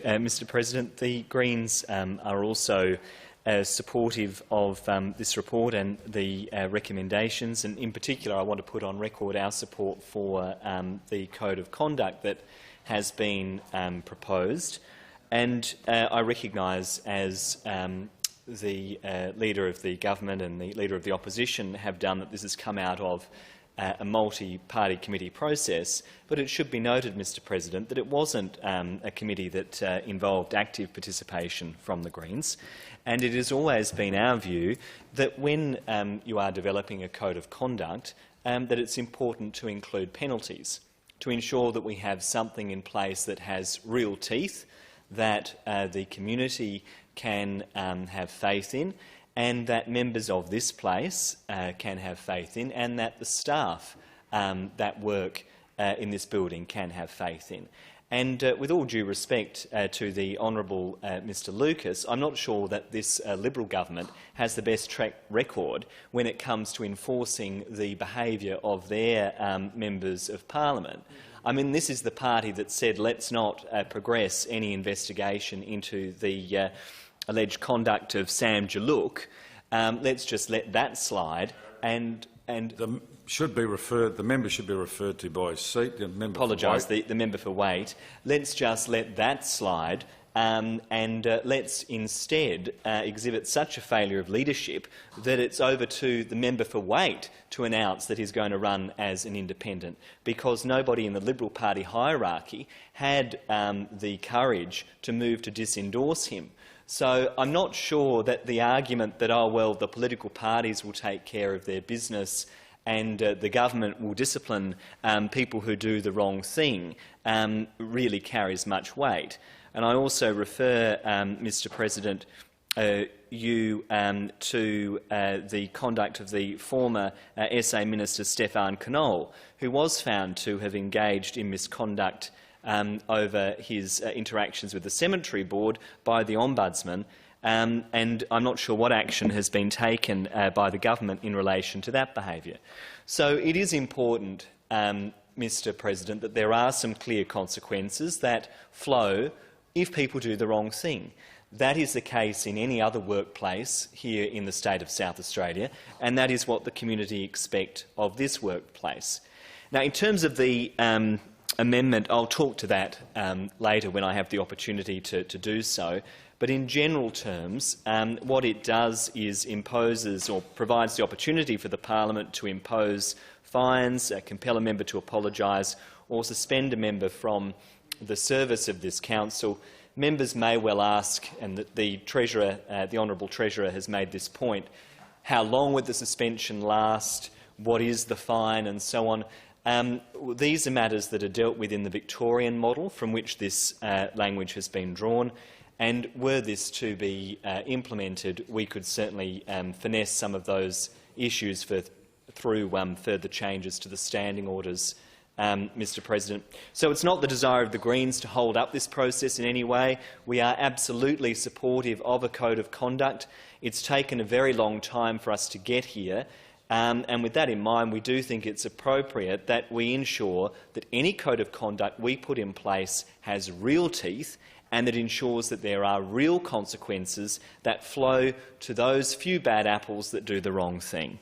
Mr President. The Greens are also supportive of this report and the recommendations, and in particular I want to put on record our support for the Code of Conduct that has been proposed. And I recognise, as the Leader of the Government and the Leader of the Opposition have done, that this has come out of a multi-party committee process, but it should be noted, Mr President, that it wasn't a committee that involved active participation from the Greens, and it has always been our view that when you are developing a code of conduct, that it's important to include penalties, to ensure that we have something in place that has real teeth, that the community can have faith in, and that members of this place can have faith in, and that the staff that work in this building can have faith in. And with all due respect to the Honourable Mr Lucas, I'm not sure that this Liberal government has the best track record when it comes to enforcing the behaviour of their members of parliament. I mean, this is the party that said let's not progress any investigation into the alleged conduct of Sam Jallook. Let's just let that slide. And the member should be referred to by his seat. The member apologise. The member for Waite. Let's just let that slide, and let's instead exhibit such a failure of leadership that it's over to the member for Waite to announce that he's going to run as an independent, because nobody in the Liberal Party hierarchy had the courage to move to disendorse him. So I'm not sure that the argument that, oh well, the political parties will take care of their business and the government will discipline people who do the wrong thing really carries much weight. And I also refer, Mr President, you to the conduct of the former SA Minister Stefan Knoll, who was found to have engaged in misconduct over his interactions with the Cemetery Board by the Ombudsman, and I'm not sure what action has been taken by the government in relation to that behaviour. So it is important, Mr President, that there are some clear consequences that flow if people do the wrong thing. That is the case in any other workplace here in the state of South Australia, and that is what the community expect of this workplace. Now, in terms of the amendment, I'll talk to that later when I have the opportunity to do so. But in general terms, what it does is imposes or provides the opportunity for the Parliament to impose fines, compel a member to apologise, or suspend a member from the service of this council. Members may well ask, and the Treasurer, the Honourable Treasurer has made this point, how long would the suspension last, what is the fine, and so on. These are matters that are dealt with in the Victorian model from which this language has been drawn, and were this to be implemented, we could certainly finesse some of those issues through further changes to the standing orders, Mr President. So it's not the desire of the Greens to hold up this process in any way. We are absolutely supportive of a code of conduct. It's taken a very long time for us to get here. And with that in mind, we do think it's appropriate that we ensure that any code of conduct we put in place has real teeth and that ensures that there are real consequences that flow to those few bad apples that do the wrong thing.